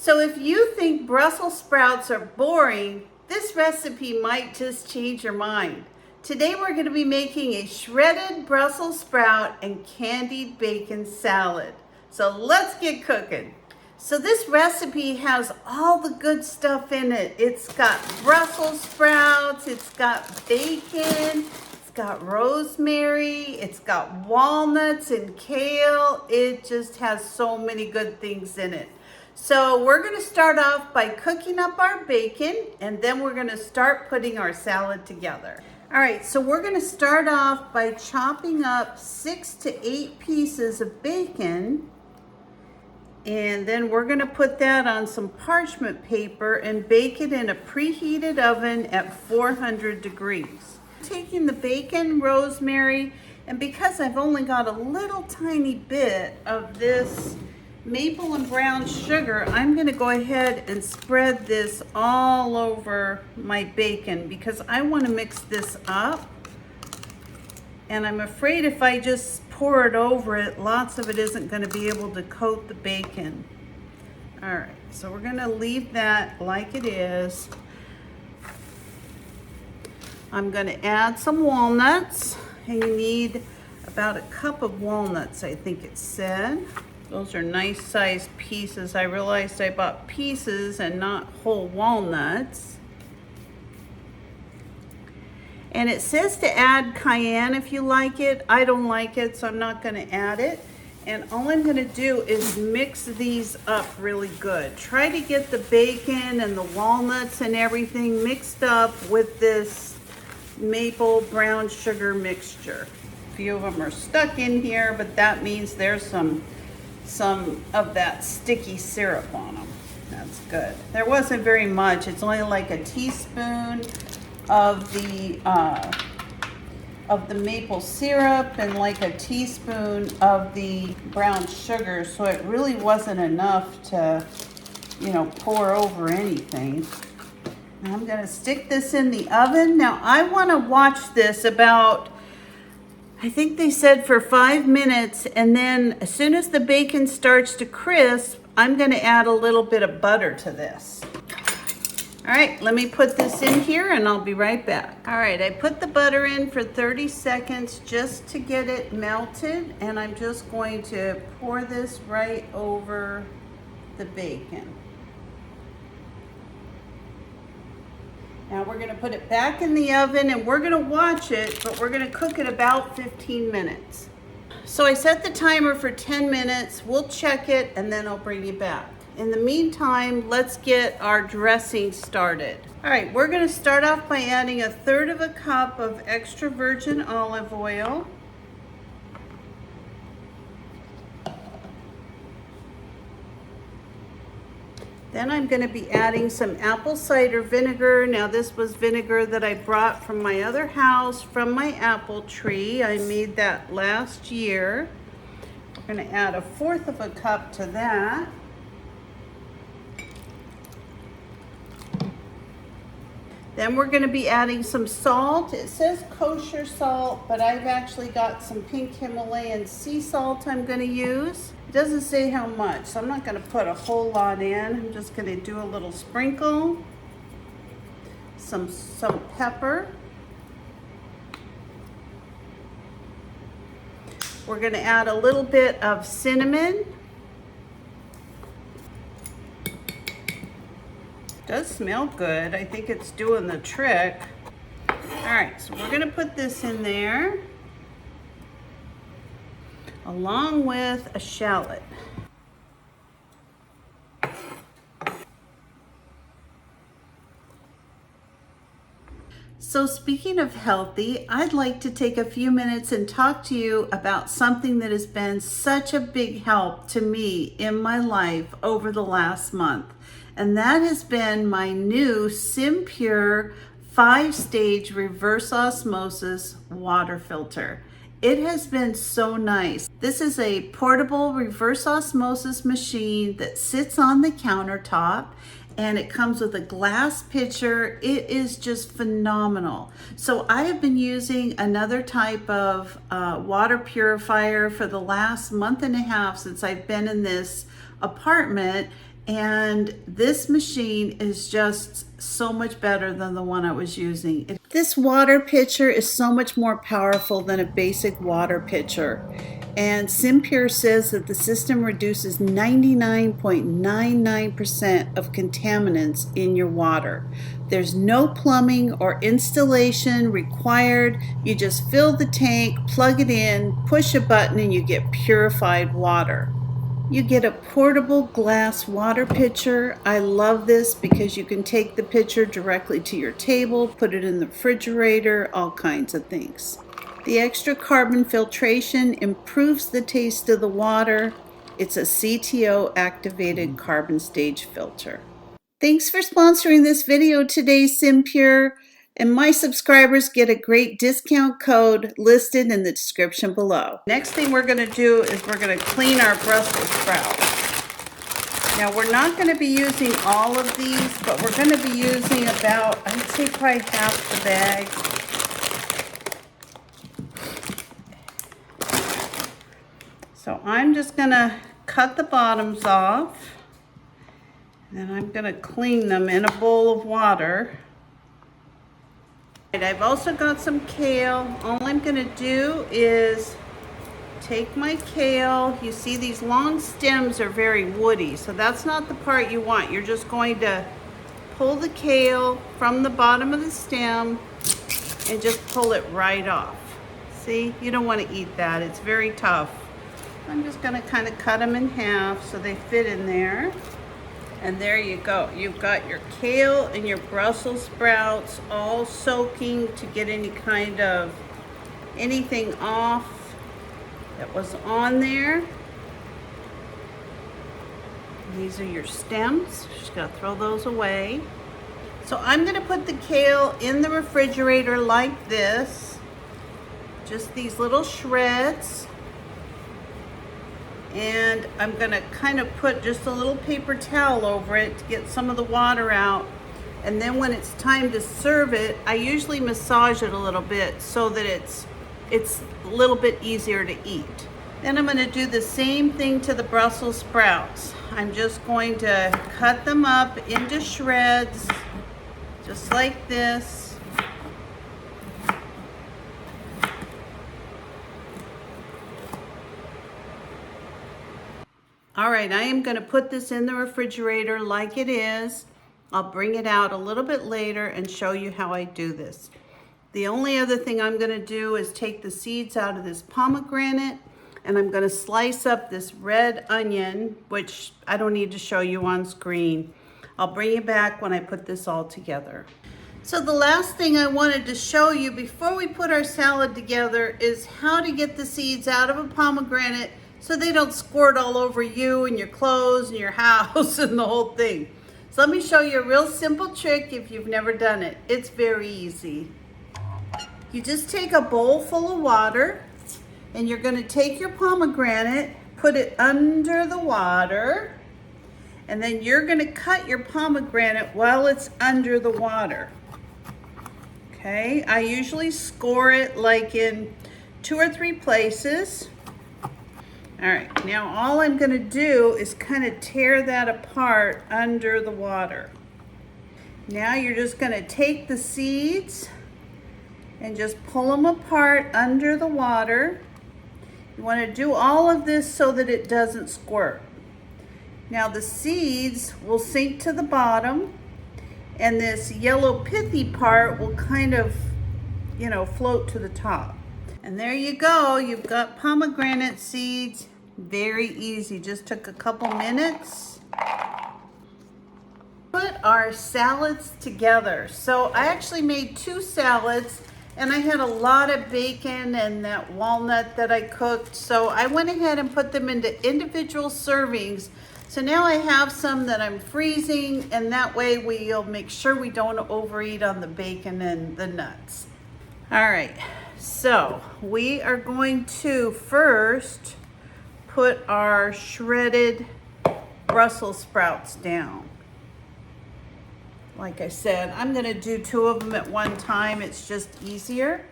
So if you think Brussels sprouts are boring, this recipe might just change your mind. Today we're going to be making a shredded Brussels sprout and candied bacon salad. So let's get cooking. So this recipe has all the good stuff in it. It's got Brussels sprouts, it's got bacon, it's got rosemary, it's got walnuts and kale. It just has so many good things in it. So we're going to start off by cooking up our bacon, and then we're going to start putting our salad together. All right, so we're going to start off by chopping up 6 to 8 pieces of bacon, and then we're going to put that on some parchment paper and bake it in a preheated oven at 400 degrees. Taking the bacon, rosemary, and because I've only got a little tiny bit of this maple and brown sugar, I'm going to go ahead and spread this all over my bacon because I want to mix this up. And I'm afraid if I just pour it over it, lots of it isn't going to be able to coat the bacon. All right, so we're going to leave that like it is. I'm going to add some walnuts, and you need about a cup of walnuts, I think it said. Those are nice sized pieces. I realized I bought pieces and not whole walnuts. And it says to add cayenne if you like it. I don't like it, so I'm not going to add it. And all I'm going to do is mix these up really good. Try to get the bacon and the walnuts and everything mixed up with this maple brown sugar mixture. A few of them are stuck in here, but that means there's some of that sticky syrup on them. That's good. There wasn't very much. It's only like a teaspoon of the maple syrup and like a teaspoon of the brown sugar. So it really wasn't enough to, pour over anything. Now I'm going to stick this in the oven. Now I want to watch this about, I think they said for 5 minutes, and then as soon as the bacon starts to crisp, I'm going to add a little bit of butter to this. All right, let me put this in here and I'll be right back. All right, I put the butter in for 30 seconds just to get it melted, and I'm just going to pour this right over the bacon. Now we're going to put it back in the oven and we're going to watch it, but we're going to cook it about 15 minutes. So I set the timer for 10 minutes. We'll check it and then I'll bring you back. In the meantime, let's get our dressing started. All right, we're going to start off by adding 1/3 cup of extra virgin olive oil. Then I'm going to be adding some apple cider vinegar. Now this was vinegar that I brought from my other house, from my apple tree. I made that last year. We're going to add 1/4 cup to that. Then we're going to be adding some salt. It says kosher salt, but I've actually got some pink Himalayan sea salt I'm going to use. It doesn't say how much, so I'm not going to put a whole lot in. I'm just going to do a little sprinkle. Some pepper. We're going to add a little bit of cinnamon. Does smell good. I think it's doing the trick. All right, so we're going to put this in there along with a shallot. So speaking of healthy, I'd like to take a few minutes and talk to you about something that has been such a big help to me in my life over the last month. And that has been my new SimPure 5-stage reverse osmosis water filter. It has been so nice. This is a portable reverse osmosis machine that sits on the countertop, and it comes with a glass pitcher. It is just phenomenal. So I have been using another type of water purifier for the last month and a half since I've been in this apartment, And this machine is just so much better than the one I was using. This water pitcher is so much more powerful than a basic water pitcher. And Simpure says that the system reduces 99.99% of contaminants in your water. There's no plumbing or installation required. You just fill the tank, plug it in, push a button, and you get purified water. You get a portable glass water pitcher. I love this because you can take the pitcher directly to your table, put it in the refrigerator, all kinds of things. The extra carbon filtration improves the taste of the water. It's a CTO activated carbon stage filter. Thanks for sponsoring this video today, Simpure. And my subscribers get a great discount code listed in the description below. Next thing we're going to do is we're going to clean our Brussels sprouts. Now we're not going to be using all of these, but we're going to be using about, I'd say probably half the bag. So I'm just going to cut the bottoms off, and I'm going to clean them in a bowl of water. I've also got some kale. All I'm going to do is take my kale. You see these long stems are very woody, so that's not the part you want. You're just going to pull the kale from the bottom of the stem and just pull it right off. See, you don't want to eat that. It's very tough. I'm just going to kind of cut them in half so they fit in there. And there you go. You've got your kale and your Brussels sprouts all soaking to get any kind of anything off that was on there. These are your stems. Just gotta throw those away. So I'm gonna put the kale in the refrigerator like this. Just these little shreds. And I'm gonna kind of put just a little paper towel over it to get some of the water out. And then when it's time to serve it, I usually massage it a little bit so that it's a little bit easier to eat. Then I'm gonna do the same thing to the Brussels sprouts. I'm just going to cut them up into shreds, just like this. All right, I am going to put this in the refrigerator like it is. I'll bring it out a little bit later and show you how I do this. The only other thing I'm going to do is take the seeds out of this pomegranate, and I'm going to slice up this red onion, which I don't need to show you on screen. I'll bring you back when I put this all together. So the last thing I wanted to show you before we put our salad together is how to get the seeds out of a pomegranate so they don't squirt all over you and your clothes and your house and the whole thing. So let me show you a real simple trick if you've never done it. It's very easy. You just take a bowl full of water and you're going to take your pomegranate, put it under the water, and then you're going to cut your pomegranate while it's under the water. Okay, I usually score it like in 2 or 3 places. All right, now all I'm going to do is kind of tear that apart under the water. Now you're just going to take the seeds and just pull them apart under the water. You want to do all of this so that it doesn't squirt. Now the seeds will sink to the bottom, and this yellow pithy part will kind of, float to the top. And there you go, you've got pomegranate seeds. Very easy, just took a couple minutes. Put our salads together. So I actually made 2 salads, and I had a lot of bacon and that walnut that I cooked. So I went ahead and put them into individual servings. So now I have some that I'm freezing, and that way we'll make sure we don't overeat on the bacon and the nuts. All right, so we are going to first put our shredded Brussels sprouts down. Like I said, I'm gonna do 2 of them at one time. It's just easier.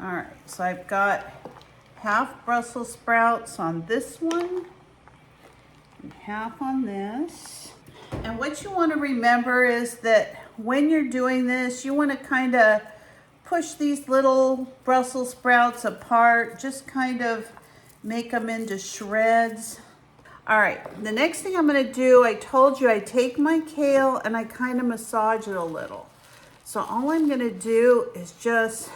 All right, so I've got half Brussels sprouts on this one. half on this. And what you want to remember is that when you're doing this, you want to kind of push these little Brussels sprouts apart, just kind of make them into shreds. All right, the next thing I'm gonna do, I told you I take my kale and I kind of massage it a little. So all I'm gonna do is just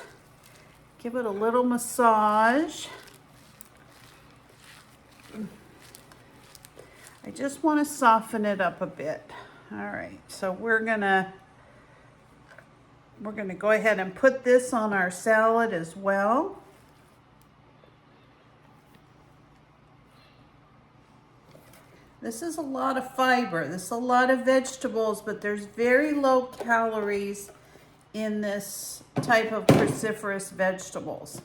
give it a little massage. I just wanna soften it up a bit. All right, so we're gonna go ahead and put this on our salad as well. This is a lot of fiber. This is a lot of vegetables, but there's very low calories in this type of cruciferous vegetables.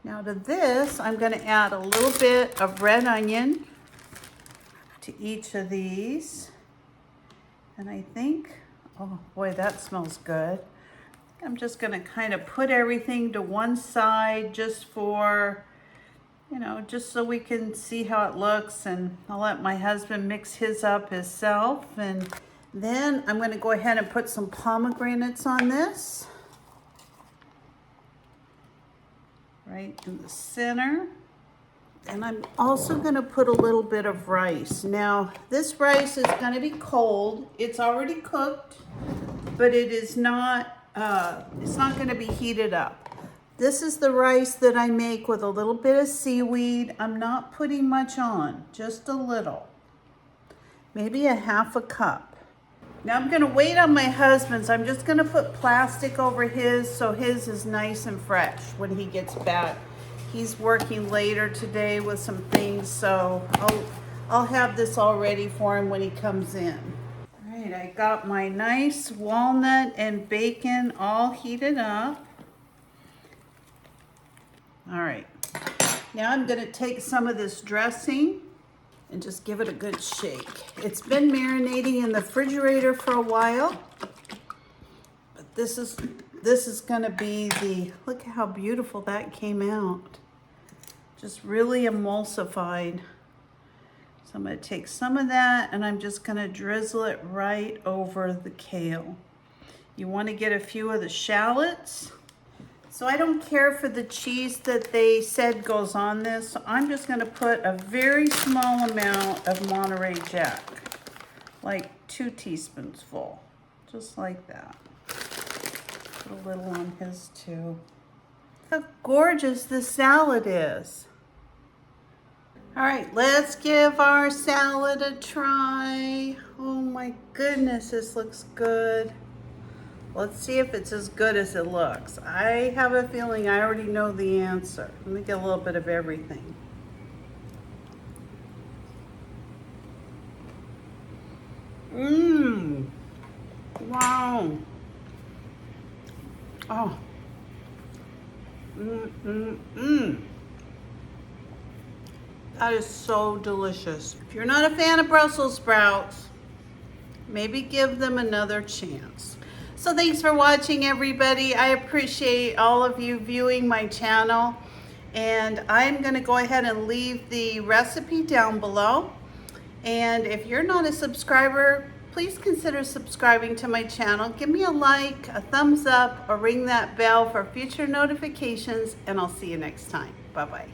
Now to this, I'm going to add a little bit of red onion to each of these. And I think, oh boy, that smells good. I'm just going to kind of put everything to one side just for, you know, just so we can see how it looks, and I'll let my husband mix his up himself. And then I'm going to go ahead and put some pomegranates on this, right in the center. And I'm also going to put a little bit of rice. Now, this rice is going to be cold. It's already cooked, but it is not, it's not going to be heated up. This is the rice that I make with a little bit of seaweed. I'm not putting much on, just a little, maybe a half a cup. Now I'm gonna wait on my husband's. I'm just gonna put plastic over his so his is nice and fresh when he gets back. He's working later today with some things, so I'll have this all ready for him when he comes in. All right, I got my nice walnut and bacon all heated up. All right, now I'm gonna take some of this dressing and just give it a good shake. It's been marinating in the refrigerator for a while, but this is gonna be the, look how beautiful that came out. Just really emulsified. So I'm gonna take some of that and I'm just gonna drizzle it right over the kale. You wanna get a few of the shallots. So I don't care for the cheese that they said goes on this. So I'm just gonna put a very small amount of Monterey Jack, like 2 teaspoons full, just like that. Put a little on his too. Look how gorgeous this salad is. All right, let's give our salad a try. Oh my goodness, this looks good. Let's see if it's as good as it looks. I have a feeling I already know the answer. Let me get a little bit of everything. Mmm. Wow. Oh. That is so delicious. If you're not a fan of Brussels sprouts, maybe give them another chance. So thanks for watching, everybody. I appreciate all of you viewing my channel. And I'm gonna go ahead and leave the recipe down below. And if you're not a subscriber, please consider subscribing to my channel. Give me a like, a thumbs up, or ring that bell for future notifications, and I'll see you next time. Bye-bye.